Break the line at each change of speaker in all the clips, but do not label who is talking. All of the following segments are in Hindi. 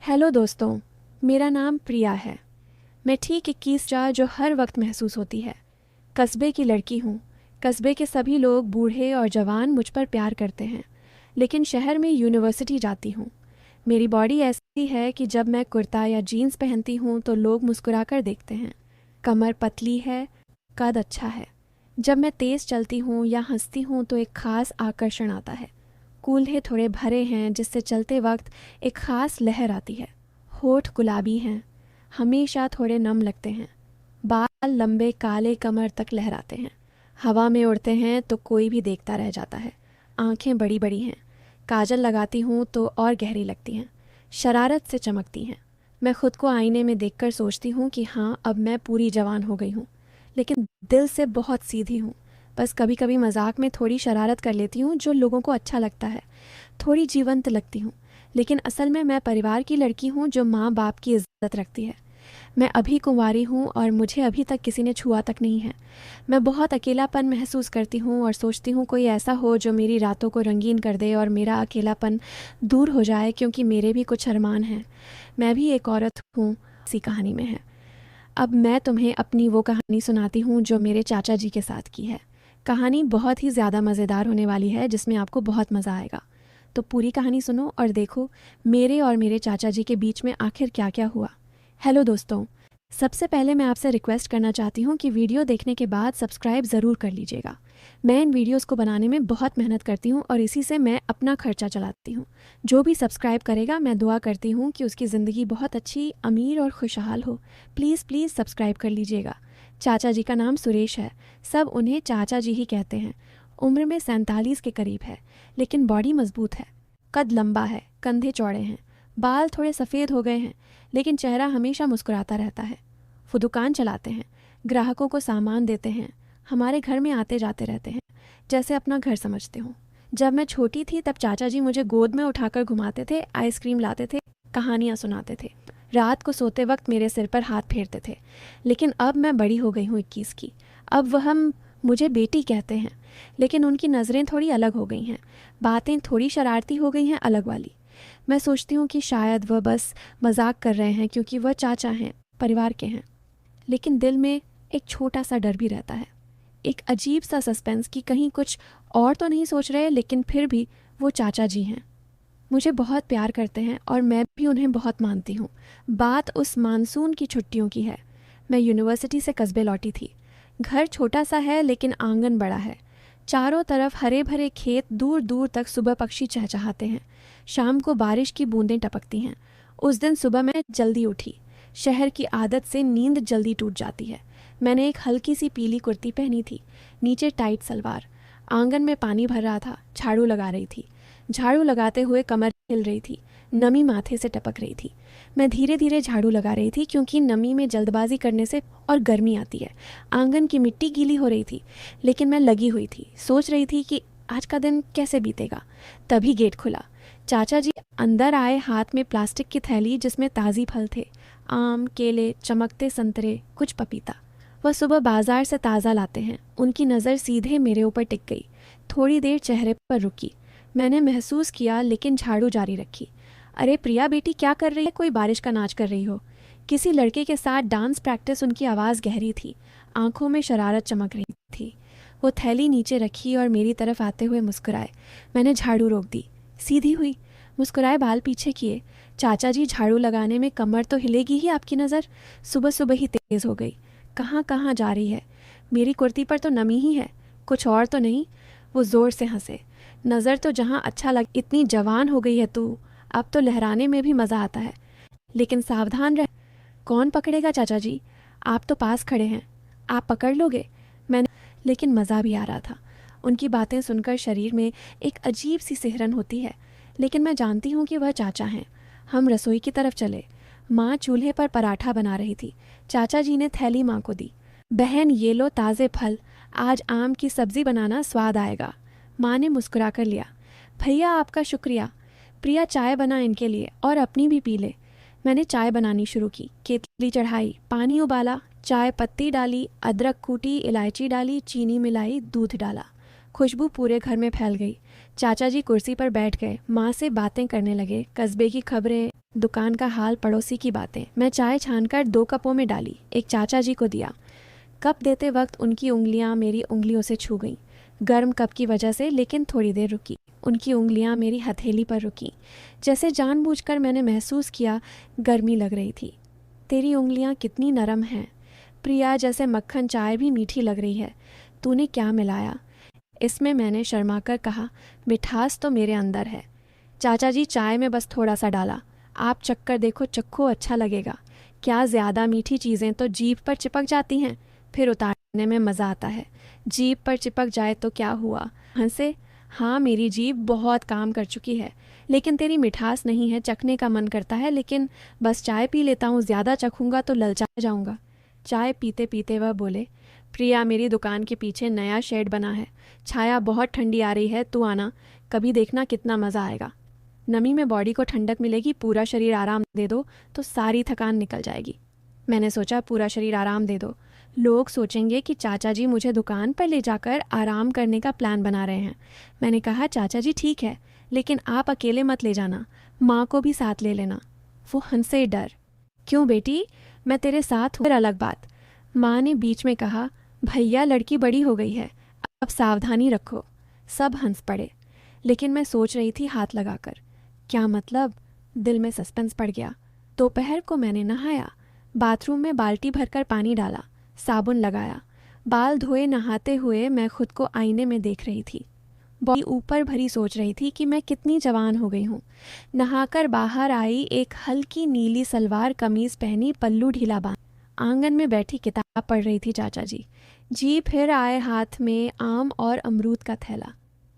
हेलो दोस्तों, मेरा नाम प्रिया है। मैं ठीक 21 जो हर वक्त महसूस होती है। कस्बे की लड़की हूँ। कस्बे के सभी लोग बूढ़े और जवान मुझ पर प्यार करते हैं, लेकिन शहर में यूनिवर्सिटी जाती हूँ। मेरी बॉडी ऐसी है कि जब मैं कुर्ता या जीन्स पहनती हूँ तो लोग मुस्कुरा कर देखते हैं। कमर पतली है, कद अच्छा है। जब मैं तेज़ चलती हूँ या हंसती हूँ तो एक ख़ास आकर्षण आता है। कूल्हे थोड़े भरे हैं जिससे चलते वक्त एक ख़ास लहर आती है। होठ गुलाबी हैं, हमेशा थोड़े नम लगते हैं। बाल लंबे काले कमर तक लहराते हैं। हवा में उड़ते हैं तो कोई भी देखता रह जाता है। आंखें बड़ी बड़ी हैं। काजल लगाती हूँ तो और गहरी लगती हैं, शरारत से चमकती हैं। मैं खुद को आईने में देखकर सोचती हूँ कि हाँ, अब मैं पूरी जवान हो गई हूँ, लेकिन दिल से बहुत सीधी हूँ। बस कभी कभी मजाक में थोड़ी शरारत कर लेती हूँ जो लोगों को अच्छा लगता है। थोड़ी जीवंत लगती हूँ, लेकिन असल में मैं परिवार की लड़की हूँ जो माँ बाप की इज्जत रखती है। मैं अभी कुंवारी हूँ और मुझे अभी तक किसी ने छुआ तक नहीं है। मैं बहुत अकेलापन महसूस करती हूँ और सोचती हूँ कोई ऐसा हो जो मेरी रातों को रंगीन कर दे और मेरा अकेलापन दूर हो जाए, क्योंकि मेरे भी कुछ अरमान हैं। मैं भी एक औरत हूँ, इसी कहानी में है। अब मैं तुम्हें अपनी वो कहानी सुनाती हूँ जो मेरे चाचा जी के साथ की है। कहानी बहुत ही ज़्यादा मज़ेदार होने वाली है, जिसमें आपको बहुत मज़ा आएगा। तो पूरी कहानी सुनो और देखो मेरे और मेरे चाचा जी के बीच में आखिर क्या क्या हुआ। हेलो दोस्तों, सबसे पहले मैं आपसे रिक्वेस्ट करना चाहती हूँ कि वीडियो देखने के बाद सब्सक्राइब ज़रूर कर लीजिएगा। मैं इन वीडियोस को बनाने में बहुत मेहनत करती हूँ और इसी से मैं अपना खर्चा चलाती हूँ। जो भी सब्सक्राइब करेगा, मैं दुआ करती हूँ कि उसकी ज़िंदगी बहुत अच्छी, अमीर और खुशहाल हो। प्लीज़ प्लीज़ सब्सक्राइब कर लीजिएगा। चाचा जी का नाम सुरेश है। सब उन्हें चाचा जी ही कहते हैं। उम्र में 47 के करीब है, लेकिन बॉडी मजबूत है। कद लंबा है, कंधे चौड़े हैं, बाल थोड़े सफ़ेद हो गए हैं, लेकिन चेहरा हमेशा मुस्कुराता रहता है। वो दुकान चलाते हैं, ग्राहकों को सामान देते हैं, हमारे घर में आते जाते रहते हैं, जैसे अपना घर समझते हों। जब मैं छोटी थी तब चाचा जी मुझे गोद में उठाकर घुमाते थे, आइसक्रीम लाते थे, कहानियाँ सुनाते थे। रात को सोते वक्त मेरे सिर पर हाथ फेरते थे। लेकिन अब मैं बड़ी हो गई हूँ, 21 की। अब वह हम मुझे बेटी कहते हैं, लेकिन उनकी नज़रें थोड़ी अलग हो गई हैं। बातें थोड़ी शरारती हो गई हैं, अलग वाली। मैं सोचती हूँ कि शायद वह बस मजाक कर रहे हैं, क्योंकि वह चाचा हैं, परिवार के हैं। लेकिन दिल में एक छोटा सा डर भी रहता है, एक अजीब सा सस्पेंस कि कहीं कुछ और तो नहीं सोच रहे, लेकिन फिर भी वो चाचा जी हैं। मुझे बहुत प्यार करते हैं और मैं भी उन्हें बहुत मानती हूँ। बात उस मानसून की छुट्टियों की है। मैं यूनिवर्सिटी से कस्बे लौटी थी। घर छोटा सा है, लेकिन आंगन बड़ा है। चारों तरफ हरे भरे खेत, दूर दूर तक सुबह पक्षी चहचहाते हैं। शाम को बारिश की बूंदें टपकती हैं। उस दिन सुबह मैं जल्दी उठी। शहर की आदत से नींद जल्दी टूट जाती है। मैंने एक हल्की सी पीली कुर्ती पहनी थी, नीचे टाइट सलवार। आंगन में पानी भर रहा था, झाड़ू लगा रही थी। झाड़ू लगाते हुए कमर हिल रही थी, नमी माथे से टपक रही थी। मैं धीरे धीरे झाड़ू लगा रही थी, क्योंकि नमी में जल्दबाजी करने से और गर्मी आती है। आंगन की मिट्टी गीली हो रही थी, लेकिन मैं लगी हुई थी, सोच रही थी कि आज का दिन कैसे बीतेगा। तभी गेट खुला। चाचा जी अंदर आए, हाथ में प्लास्टिक की थैली जिसमें ताज़ी फल थे, आम, केले, चमकते संतरे, कुछ पपीता। वह सुबह बाजार से ताज़ा लाते हैं। उनकी नज़र सीधे मेरे ऊपर टिक गई। थोड़ी देर चेहरे पर रुकी। मैंने महसूस किया, लेकिन झाड़ू जारी रखी। अरे प्रिया बेटी, क्या कर रही है? कोई बारिश का नाच कर रही हो? किसी लड़के के साथ डांस प्रैक्टिस। उनकी आवाज़ गहरी थी, आंखों में शरारत चमक रही थी। वो थैली नीचे रखी और मेरी तरफ आते हुए मुस्कुराए। मैंने झाड़ू रोक दी, सीधी हुई, मुस्कुराए, बाल पीछे किए। चाचा जी, झाड़ू लगाने में कमर तो हिलेगी ही आपकी नज़र। सुबह सुबह ही तेज़ हो गई। कहाँ कहाँ जा रही है? मेरी कुर्ती पर तो नमी ही है, कुछ और तो नहीं। वो ज़ोर से हंसे। नज़र तो जहाँ अच्छा लग। इतनी जवान हो गई है तू, अब तो लहराने में भी मज़ा आता है, लेकिन सावधान रह। कौन पकड़ेगा चाचा जी? आप तो पास खड़े हैं, आप पकड़ लोगे? मैंने लेकिन मज़ा भी आ रहा था। उनकी बातें सुनकर शरीर में एक अजीब सी सिहरन होती है, लेकिन मैं जानती हूँ कि वह चाचा हैं। हम रसोई की तरफ चले। माँ चूल्हे पर पराठा बना रही थी। चाचा जी ने थैली माँ को दी। बहन, ये लो ताज़े फल, आज आम की सब्ज़ी बनाना, स्वाद आएगा। माँ ने मुस्कुरा कर लिया। भैया, आपका शुक्रिया। प्रिया, चाय बना इनके लिए और अपनी भी पी ले। मैंने चाय बनानी शुरू की। केतली चढ़ाई, पानी उबाला, चाय पत्ती डाली, अदरक कूटी, इलायची डाली, चीनी मिलाई, दूध डाला। खुशबू पूरे घर में फैल गई। चाचा जी कुर्सी पर बैठ गए, माँ से बातें करने लगे। कस्बे की खबरें, दुकान का हाल, पड़ोसी की बातें। मैं चाय छानकर 2 कपों में डाली, एक चाचा जी को दिया। कप देते वक्त उनकी उंगलियां मेरी उंगलियों से छू गईं, गर्म कप की वजह से, लेकिन थोड़ी देर रुकी। उनकी उंगलियां मेरी हथेली पर रुकी, जैसे जानबूझकर मैंने महसूस किया गर्मी लग रही थी। तेरी उंगलियां कितनी नरम हैं प्रिया, जैसे मक्खन। चाय भी मीठी लग रही है। तूने क्या मिलाया इसमें? मैंने शर्माकर कहा। मिठास तो मेरे अंदर है चाचा जी, चाय में बस थोड़ा सा डाला। आप चक्कर देखो, चक्को, अच्छा लगेगा। क्या ज़्यादा मीठी चीज़ें तो जीभ पर चिपक जाती हैं, फिर उतारने में मज़ा आता है। जीभ पर चिपक जाए तो क्या हुआ? हंसे। हाँ, मेरी जीभ बहुत काम कर चुकी है, लेकिन तेरी मिठास नहीं है। चखने का मन करता है, लेकिन बस चाय पी लेता हूँ। ज़्यादा चखूँगा तो ललचा जाऊँगा। चाय पीते पीते वह बोले, प्रिया, मेरी दुकान के पीछे नया शेड बना है। छाया बहुत ठंडी आ रही है, तू आना, कभी देखना कितना मज़ा आएगा। नमी में बॉडी को ठंडक मिलेगी, पूरा शरीर आराम दे दो तो सारी थकान निकल जाएगी। मैंने सोचा, पूरा शरीर आराम दे दो, लोग सोचेंगे कि चाचा जी मुझे दुकान पर ले जाकर आराम करने का प्लान बना रहे हैं। मैंने कहा, चाचा जी ठीक है, लेकिन आप अकेले मत ले जाना, माँ को भी साथ ले लेना। वो हंसे। डर? क्यों बेटी, मैं तेरे साथ हूँ। फिर अलग बात। माँ ने बीच में कहा, भैया, लड़की बड़ी हो गई है, अब सावधानी रखो। सब हंस पड़े, लेकिन मैं सोच रही थी हाथ लगाकर। क्या मतलब? दिल में सस्पेंस पड़ गया। दोपहर को मैंने नहाया, बाथरूम में बाल्टी भरकर पानी डाला, साबुन लगाया, बाल धोए। नहाते हुए मैं खुद को आईने में देख रही थी, बॉडी ऊपर भरी, सोच रही थी कि मैं कितनी जवान हो गई हूँ। नहाकर बाहर आई, एक हल्की नीली सलवार कमीज पहनी, पल्लू ढीला बांध, आंगन में बैठी किताब पढ़ रही थी चाचा जी। जी फिर आए, हाथ में आम और अमरूद का थैला।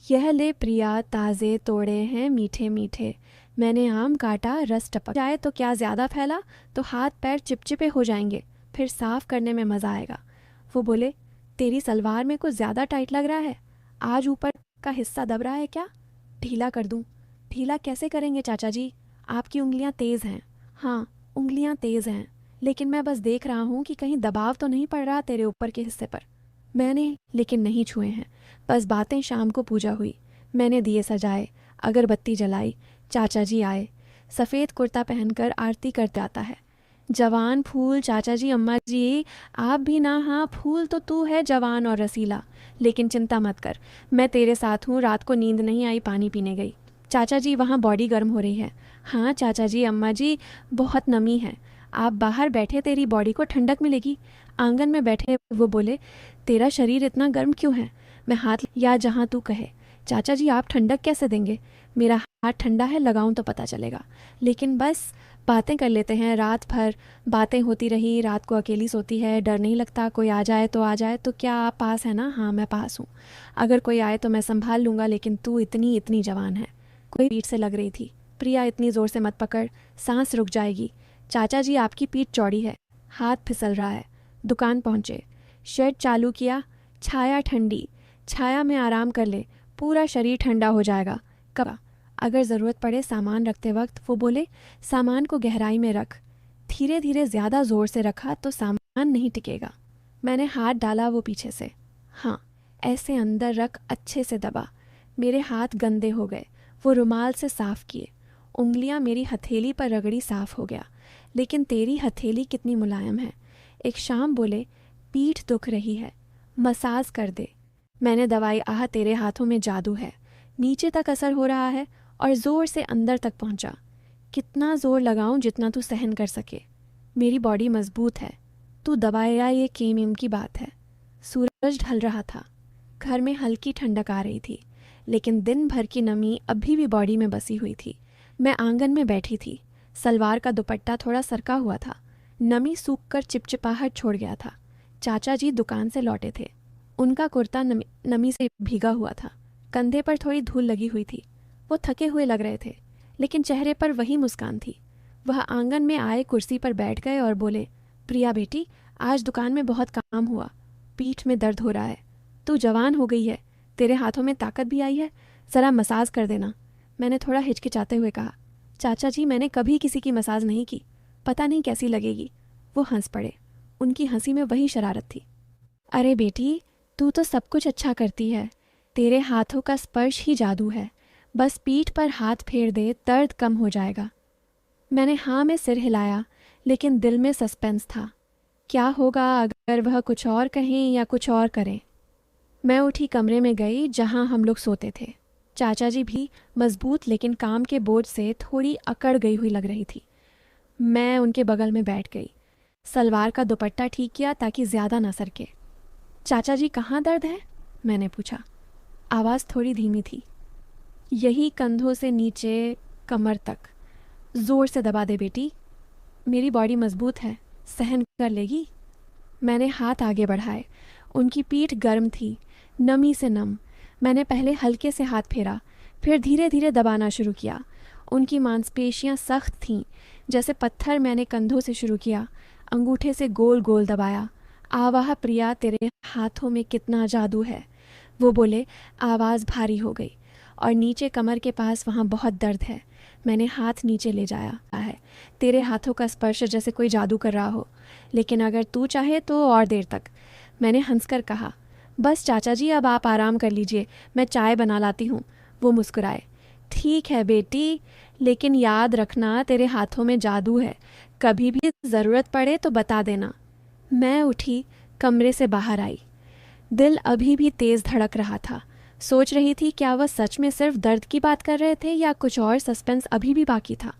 यह ले प्रिया, ताज़े तोड़े हैं, मीठे मीठे। मैंने आम काटा, रस टपक जाए तो क्या ज़्यादा फैला तो हाथ पैर चिपचिपे हो जाएंगे, फिर साफ करने में मज़ा आएगा। वो बोले, तेरी सलवार में कुछ ज़्यादा टाइट लग रहा है, आज ऊपर का हिस्सा दब रहा है क्या? ढीला कर दूँ? ढीला कैसे करेंगे चाचा जी, आपकी उंगलियां तेज़ हैं। हाँ, उंगलियां तेज़ हैं, लेकिन मैं बस देख रहा हूँ कि कहीं दबाव तो नहीं पड़ रहा तेरे ऊपर के हिस्से पर। मैंने लेकिन नहीं छुए हैं, बस बातें। शाम को पूजा हुई, मैंने दिए सजाए, अगरबत्ती जलाई। चाचा जी आए, सफ़ेद कुर्ता पहनकर आरती करते आता है। जवान फूल, चाचा जी, अम्मा जी, आप भी ना। हाँ, फूल तो तू है, जवान और रसीला, लेकिन चिंता मत कर, मैं तेरे साथ हूँ। रात को नींद नहीं आई, पानी पीने गई। चाचा जी, वहाँ बॉडी गर्म हो रही है। हाँ चाचा जी, अम्मा जी, बहुत नमी है, आप बाहर बैठे, तेरी बॉडी को ठंडक मिलेगी। आंगन में बैठे वो बोले, तेरा शरीर इतना गर्म क्यों है? मैं हाथ, या जहाँ तू कहे। चाचा जी, आप ठंडक कैसे देंगे? मेरा हाथ ठंडा है, लगाऊं तो पता चलेगा। लेकिन बस बातें कर लेते हैं। रात भर बातें होती रही, रात को अकेली सोती है, डर नहीं लगता? कोई आ जाए तो आ जाए, तो क्या आप पास है ना? हाँ, मैं पास हूँ, अगर कोई आए तो मैं संभाल लूँगा, लेकिन तू इतनी इतनी जवान है। कोई पीठ से लग रही थी। प्रिया, इतनी ज़ोर से मत पकड़, सांस रुक जाएगी। चाचा जी, आपकी पीठ चौड़ी है, हाथ फिसल रहा है। दुकान पहुँचे, शेड चालू किया। छाया ठंडी, छाया में आराम कर ले, पूरा शरीर ठंडा हो जाएगा। कब अगर ज़रूरत पड़े सामान रखते वक्त। वो बोले, सामान को गहराई में रख। धीरे धीरे, ज़्यादा ज़ोर से रखा तो सामान नहीं टिकेगा। मैंने हाथ डाला वो पीछे से। हाँ, ऐसे अंदर रख, अच्छे से दबा। मेरे हाथ गंदे हो गए, वो रुमाल से साफ़ किए। उंगलियां मेरी हथेली पर रगड़ी, साफ़ हो गया। लेकिन तेरी हथेली कितनी मुलायम है। एक शाम बोले, पीठ दुख रही है, मसाज कर दे। मैंने दवाई, आह तेरे हाथों में जादू है। नीचे तक असर हो रहा है और ज़ोर से अंदर तक पहुंचा। कितना ज़ोर लगाऊं जितना तू सहन कर सके। मेरी बॉडी मजबूत है, तू दबाया, ये केम की बात है। सूरज ढल रहा था, घर में हल्की ठंडक आ रही थी, लेकिन दिन भर की नमी अभी भी बॉडी में बसी हुई थी। मैं आंगन में बैठी थी, सलवार का दुपट्टा थोड़ा सरका हुआ था, नमी सूख कर चिपचिपाहट छोड़ गया था। चाचा जी दुकान से लौटे थे, उनका कुर्ता नमी से भीगा हुआ था, कंधे पर थोड़ी धूल लगी हुई थी। वो थके हुए लग रहे थे, लेकिन चेहरे पर वही मुस्कान थी। वह आंगन में आए, कुर्सी पर बैठ गए और बोले, प्रिया बेटी, आज दुकान में बहुत काम हुआ, पीठ में दर्द हो रहा है। तू जवान हो गई है, तेरे हाथों में ताकत भी आई है, ज़रा मसाज कर देना। मैंने थोड़ा हिचकिचाते हुए कहा, चाचा जी, मैंने कभी किसी की मसाज नहीं की, पता नहीं कैसी लगेगी। वो हंस पड़े, उनकी हंसी में वही शरारत थी। अरे बेटी, तू तो सब कुछ अच्छा करती है, तेरे हाथों का स्पर्श ही जादू है। बस पीठ पर हाथ फेर दे, दर्द कम हो जाएगा। मैंने हाँ में सिर हिलाया, लेकिन दिल में सस्पेंस था। क्या होगा अगर वह कुछ और कहें या कुछ और करें। मैं उठी, कमरे में गई जहाँ हम लोग सोते थे। चाचा जी भी मजबूत लेकिन काम के बोझ से थोड़ी अकड़ गई हुई लग रही थी। मैं उनके बगल में बैठ गई, सलवार का दुपट्टा ठीक किया ताकि ज़्यादा ना सरके। चाचा जी कहाँ दर्द है? मैंने पूछा। आवाज़ थोड़ी धीमी थी। यही कंधों से नीचे, कमर तक। ज़ोर से दबा दे बेटी, मेरी बॉडी मजबूत है, सहन कर लेगी। मैंने हाथ आगे बढ़ाए। उनकी पीठ गर्म थी, नमी से नम। मैंने पहले हल्के से हाथ फेरा, फिर धीरे धीरे दबाना शुरू किया। उनकी मांसपेशियां सख्त थीं, जैसे पत्थर। मैंने कंधों से शुरू किया, अंगूठे से गोल गोल दबाया। आवाह प्रिया, तेरे हाथों में कितना जादू है, वो बोले। आवाज़ भारी हो गई। और नीचे कमर के पास, वहाँ बहुत दर्द है। मैंने हाथ नीचे ले जाया है। तेरे हाथों का स्पर्श जैसे कोई जादू कर रहा हो, लेकिन अगर तू चाहे तो और देर तक। मैंने हंसकर कहा। बस चाचा जी, अब आप आराम कर लीजिए, मैं चाय बना लाती हूँ। वो मुस्कुराए। ठीक है बेटी, लेकिन याद रखना तेरे हाथों में जादू है, कभी भी ज़रूरत पड़े तो बता देना। मैं उठी, कमरे से बाहर आई। दिल अभी भी तेज़ धड़क रहा था। सोच रही थी क्या वह सच में सिर्फ दर्द की बात कर रहे थे या कुछ और सस्पेंस अभी भी बाकी था।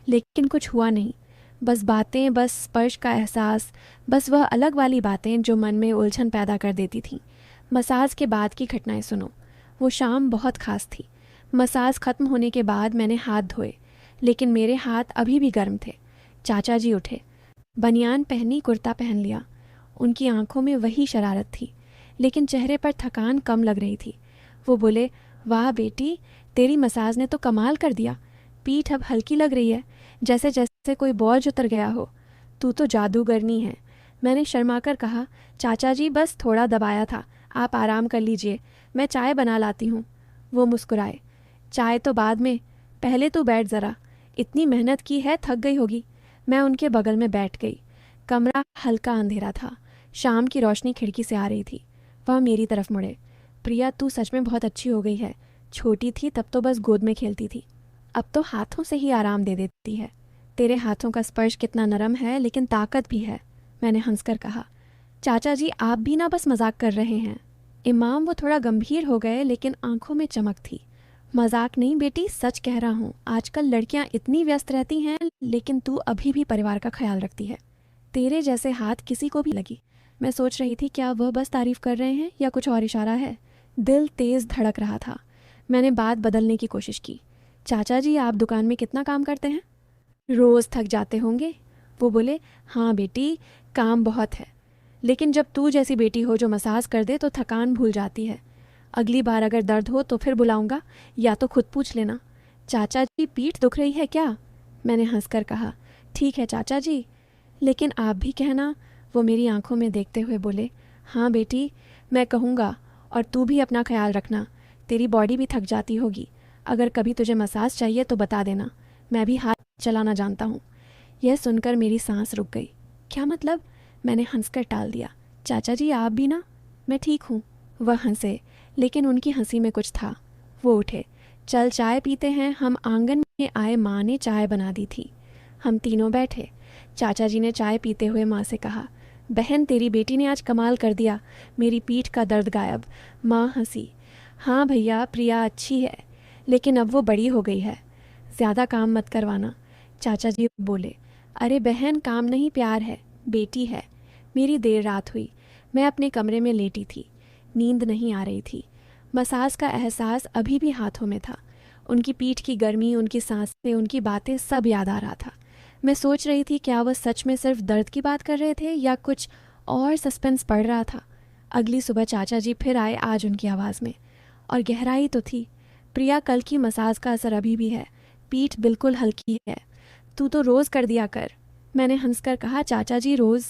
लेकिन कुछ हुआ नहीं। बस बातें, बस स्पर्श का एहसास, बस वह अलग वाली बातें जो मन में उलझन पैदा कर देती थीं। मसाज के बाद की घटनाएं सुनो। वो शाम बहुत खास थी। मसाज ख़त्म होने के बाद मैंने हाथ धोए, लेकिन मेरे हाथ अभी भी गर्म थे। चाचा जी उठे, बनियान पहनी, कुर्ता पहन लिया। उनकी आंखों में वही शरारत थी, लेकिन चेहरे पर थकान कम लग रही थी। वो बोले, वाह बेटी, तेरी मसाज ने तो कमाल कर दिया। पीठ अब हल्की लग रही है, जैसे जैसे कोई बोझ उतर गया हो। तू तो जादूगरनी है। मैंने शर्माकर कहा, चाचा जी बस थोड़ा दबाया था, आप आराम कर लीजिए, मैं चाय बना लाती हूँ। वो मुस्कुराए। चाय तो बाद में, पहले तू बैठ ज़रा, इतनी मेहनत की है, थक गई होगी। मैं उनके बगल में बैठ गई। कमरा हल्का अंधेरा था, शाम की रोशनी खिड़की से आ रही थी। वह मेरी तरफ मुड़े। प्रिया, तू सच में बहुत अच्छी हो गई है। छोटी थी तब तो बस गोद में खेलती थी, अब तो हाथों से ही आराम दे देती है। तेरे हाथों का स्पर्श कितना नरम है, लेकिन ताकत भी है। मैंने हंसकर कहा। चाचा जी, आप भी ना बस मजाक कर रहे हैं। इमाम वो थोड़ा गंभीर हो गए, लेकिन आंखों में चमक थी। मजाक नहीं बेटी, सच कह रहा हूँ। आजकल लड़कियाँ इतनी व्यस्त रहती हैं, लेकिन तू अभी भी परिवार का ख्याल रखती है। तेरे जैसे हाथ किसी को भी लगी। मैं सोच रही थी क्या वह बस तारीफ कर रहे हैं या कुछ और इशारा है। दिल तेज़ धड़क रहा था। मैंने बात बदलने की कोशिश की। चाचा जी, आप दुकान में कितना काम करते हैं? रोज़ थक जाते होंगे। वो बोले, हाँ बेटी, काम बहुत है, लेकिन जब तू जैसी बेटी हो जो मसाज कर दे तो थकान भूल जाती है। अगली बार अगर दर्द हो तो फिर बुलाऊंगा, या तो खुद पूछ लेना। चाचा जी, पीठ दुख रही है क्या? मैंने हंसकर कहा। ठीक है चाचा जी, लेकिन आप भी कहना। वो मेरी आंखों में देखते हुए बोले, हाँ बेटी, मैं कहूँगा, और तू भी अपना ख्याल रखना। तेरी बॉडी भी थक जाती होगी, अगर कभी तुझे मसाज चाहिए तो बता देना। मैं भी हाथ चलाना जानता हूँ। यह सुनकर मेरी सांस रुक गई। क्या मतलब? मैंने हंसकर टाल दिया। चाचा जी, आप भी ना? मैं ठीक हूँ। वह हंसे, लेकिन उनकी हंसी में कुछ था। वो उठे। चल चाय पीते हैं। हम आंगन में आए, माँ ने चाय बना दी थी। हम तीनों बैठे। चाचा जी ने चाय पीते हुए माँ से कहा, बहन, तेरी बेटी ने आज कमाल कर दिया, मेरी पीठ का दर्द गायब। माँ हंसी। हाँ भैया, प्रिया अच्छी है, लेकिन अब वो बड़ी हो गई है, ज़्यादा काम मत करवाना। चाचा जी बोले, अरे बहन, काम नहीं प्यार है, बेटी है। मेरी देर रात हुई। मैं अपने कमरे में लेटी थी, नींद नहीं आ रही थी। मसाज का एहसास अभी भी हाथों में था। उनकी पीठ की गर्मी, उनकी सांसें, उनकी बातें, सब याद आ रहा था। मैं सोच रही थी क्या वह सच में सिर्फ दर्द की बात कर रहे थे या कुछ और सस्पेंस पड़ रहा था। अगली सुबह चाचा जी फिर आए, आज उनकी आवाज़ में और गहराई तो थी। प्रिया, कल की मसाज का असर अभी भी है, पीठ बिल्कुल हल्की है, तू तो रोज़ कर दिया कर। मैंने हंसकर कहा, चाचा जी रोज़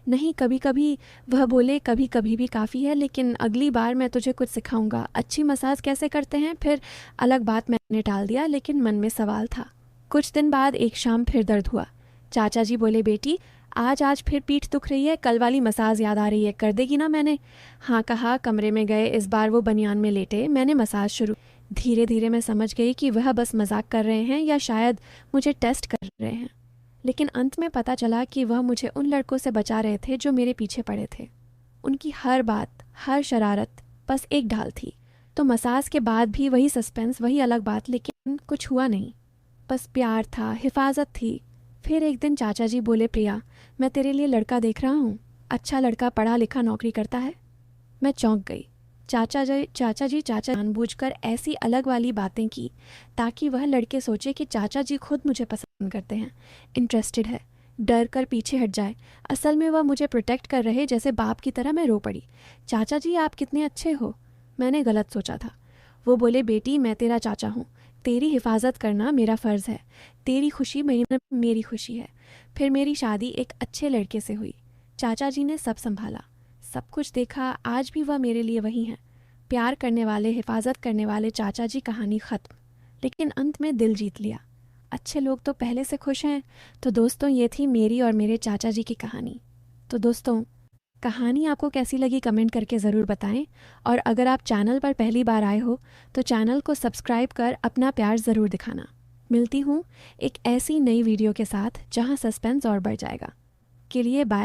नहीं, कभी कभी। वह बोले, कभी कभी भी काफ़ी है, लेकिन अगली बार मैं तुझे कुछ सिखाऊंगा, अच्छी मसाज कैसे करते हैं। फिर अलग बात मैंने टाल दिया, लेकिन मन में सवाल था। कुछ दिन बाद एक शाम फिर दर्द हुआ। चाचा जी बोले, बेटी, आज फिर पीठ दुख रही है, कल वाली मसाज याद आ रही है, कर देगी ना? मैंने हाँ कहा। कमरे में गए। इस बार वो बनियान में लेटे। मैंने मसाज शुरू। धीरे धीरे मैं समझ गई कि वह बस मजाक कर रहे हैं या शायद मुझे टेस्ट कर रहे हैं। लेकिन अंत में पता चला कि वह मुझे उन लड़कों से बचा रहे थे जो मेरे पीछे पड़े थे। उनकी हर बात, हर शरारत बस एक ढाल थी। तो मसाज के बाद भी वही सस्पेंस, वही अलग बात, लेकिन कुछ हुआ नहीं। बस प्यार था, हिफाजत थी। फिर एक दिन चाचा जी बोले, प्रिया, मैं तेरे लिए लड़का देख रहा हूँ। अच्छा लड़का, पढ़ा लिखा, नौकरी करता है। मैं चौंक गई। चाचा जी जानबूझकर ऐसी अलग वाली बातें की ताकि वह लड़के सोचे कि चाचा जी खुद मुझे पसंद करते हैं, इंटरेस्टेड है, डर कर पीछे हट जाए। असल में वह मुझे प्रोटेक्ट कर रहे जैसे बाप की तरह। मैं रो पड़ी। चाचा जी, आप कितने अच्छे हो। मैंने गलत सोचा था। वो बोले, बेटी, मैं तेरा चाचा हूँ, तेरी हिफाजत करना मेरा फ़र्ज़ है, तेरी खुशी मेरी खुशी है। फिर मेरी शादी एक अच्छे लड़के से हुई। चाचा जी ने सब संभाला, सब कुछ देखा। आज भी वह मेरे लिए वही हैं, प्यार करने वाले, हिफाजत करने वाले चाचा जी। कहानी ख़त्म। लेकिन अंत में दिल जीत लिया। अच्छे लोग तो पहले से खुश हैं। तो दोस्तों, ये थी मेरी और मेरे चाचा जी की कहानी। तो दोस्तों, कहानी आपको कैसी लगी कमेंट करके ज़रूर बताएं। और अगर आप चैनल पर पहली बार आए हो तो चैनल को सब्सक्राइब कर अपना प्यार ज़रूर दिखाना। मिलती हूँ एक ऐसी नई वीडियो के साथ जहाँ सस्पेंस और बढ़ जाएगा। के लिए बाय।